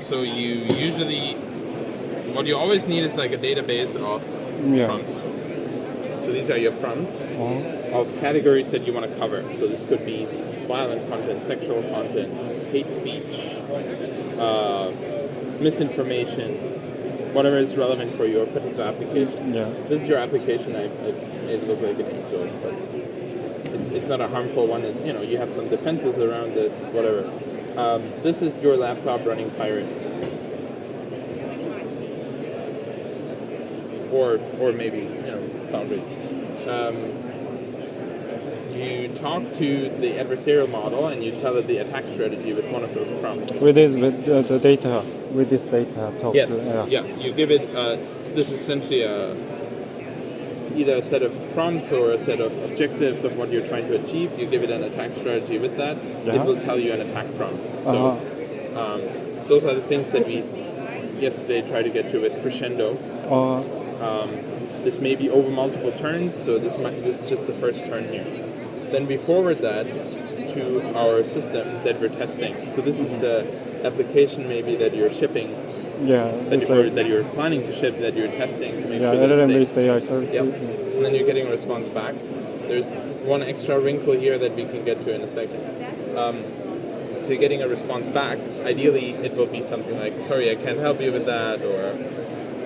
So you usually, what you always need is like a database of prompts. So these are your prompts of categories that you want to cover. So this could be violent content, sexual content, hate speech, misinformation, whatever is relevant for your particular application. Yeah. This is your application. I made it look like an angel, but it's not a harmful one. And, you have some defenses around this, whatever. This is your laptop running pyrit. Or maybe, Foundry. You talk to the adversarial model and you tell it the attack strategy with one of those prompts. With this data, talk yes. to, Yeah. You give it. This is essentially either a set of prompts or a set of objectives of what you're trying to achieve. You give it an attack strategy with that. It will tell you an attack prompt. So those are the things that we yesterday tried to get to with Crescendo. This may be over multiple turns, so this is just the first turn here. Then we forward that to our system that we're testing. So this is the application maybe that you're shipping, that you're planning to ship, that you're testing to make sure that it's safe. AI services. Yep. And then you're getting a response back. There's one extra wrinkle here that we can get to in a second. So you're getting a response back. Ideally, it will be something like, sorry, I can't help you with that, or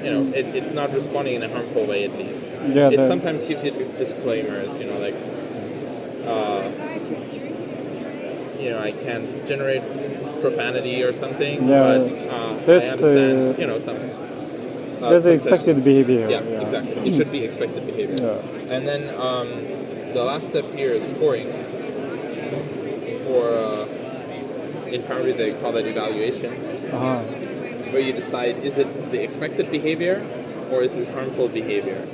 it's not responding in a harmful way at least. It sometimes gives you disclaimers, like, I can't generate profanity or something, but I understand, some. There's expected behavior. Yeah, exactly. It should be expected behavior. Yeah. And then the last step here is scoring, or in Foundry they call that evaluation. Where you decide, is it the expected behavior or is it harmful behavior?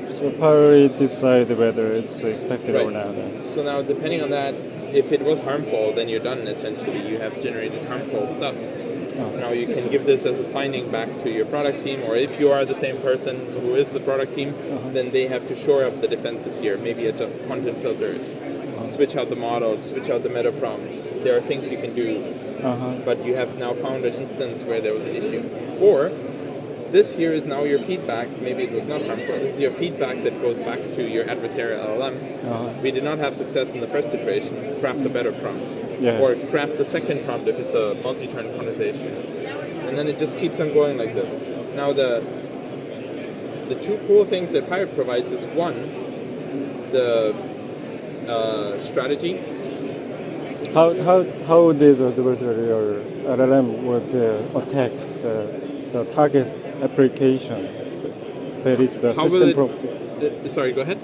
So pyrit decide whether it's expected or not. So now, depending on that, if it was harmful, then you're done essentially. You have generated harmful stuff. Now you can give this as a finding back to your product team, or if you are the same person who is the product team, then they have to shore up the defenses here, maybe adjust content filters, switch out the model, switch out the meta prompts. There are things you can do. But you have now found an instance where there was an issue. Or this here is now your feedback. Maybe it was not harmful. This is your feedback that goes back to your adversarial LLM. We did not have success in the first iteration. Craft a better prompt. Or craft a second prompt if it's a multi-turn conversation. And then it just keeps on going like this. Now the two cool things that pyrit provides is one, the strategy. How this adversarial LLM would attack the target application that is the system prompt? Sorry, go ahead.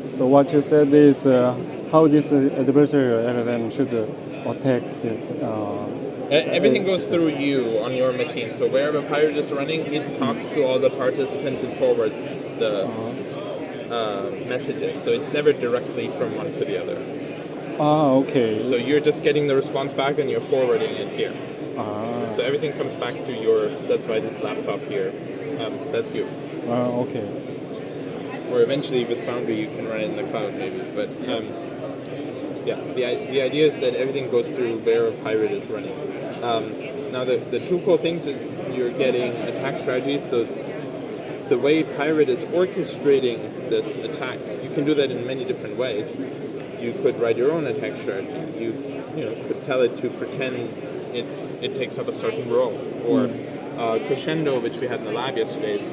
So what you said is how this adversarial LLM should attack this. Everything goes through you on your machine. So wherever pyrit is running, it talks to all the participants and forwards the messages. So it's never directly from one to the other. Okay. So you're just getting the response back and you're forwarding it here. So everything comes back to your, that's why this laptop here, that's you. Okay. Or eventually with Foundry you can run it in the cloud maybe. But the idea is that everything goes through where pyrit is running. Now the two cool things is you're getting attack strategies. So the way pyrit is orchestrating this attack, you can do that in many different ways. You could write your own attack strategy. You could tell it to pretend it takes up a certain role. Or Crescendo, which we had in the lab yesterday, is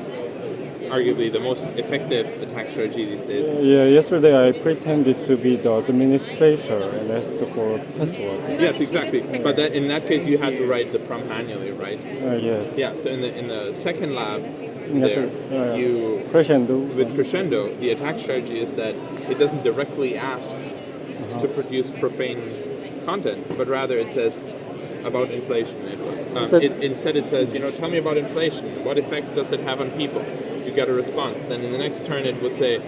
arguably the most effective attack strategy these days. Yesterday I pretended to be the administrator and asked for password. Yes, exactly. But in that case, you had to write the prompt manually, right? Yes. Yeah. So in the second lab, Crescendo. With Crescendo, the attack strategy is that it doesn't directly ask to produce profane content, but rather it says about inflation. Instead it says, tell me about inflation. What effect does it have on people? You get a response. Then in the next turn it would say,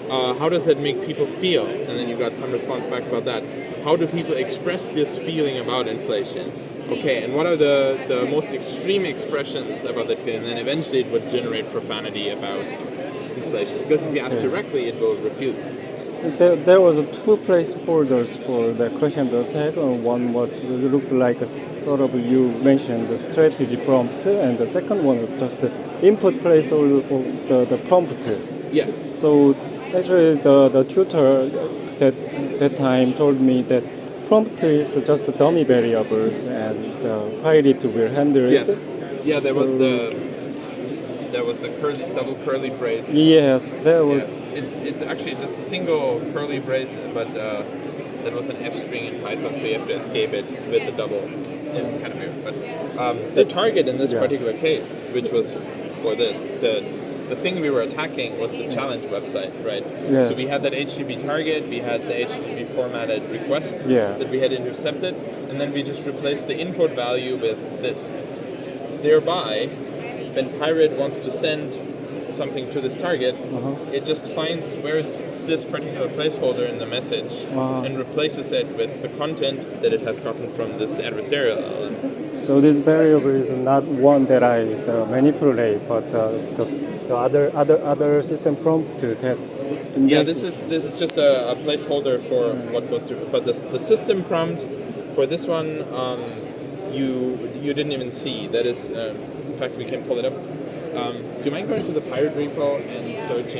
how does it make people feel? And then you got some response back about that. How do people express this feeling about inflation? Okay, and what are the most extreme expressions about that feeling? And then eventually it would generate profanity about inflation. Because if you ask directly, it will refuse. there was two placeholders for the question attack. One was looked like a sort of you mentioned the strategy prompt, and the second one was just the input placeholder for the prompt. Yes. So actually, the tutor that time told me that prompt is just dummy variables, and pyrit will handle it. Yes. Yeah, there was the double curly brace. Yes, there was. Yeah. It's actually just a single curly brace, but that was an F string in Python, so you have to escape it with the double. It's kind of weird, but the target in this particular case, which was for this, the thing we were attacking was the challenge website, right? Yes. So we had that HTTP target, we had the HTTP formatted request that we had intercepted, and then we just replaced the input value with this. Thereby, when pyrit wants to send something to this target, it just finds where's this particular placeholder in the message and replaces it with the content that it has gotten from this adversarial LLM. So this variable is not one that I manipulate, but the other system prompt that. Yeah, this is just a placeholder for what goes through. But the system prompt for this one, you didn't even see. That is, in fact, we can pull it up. Do you mind going to the pyrit repo and searching?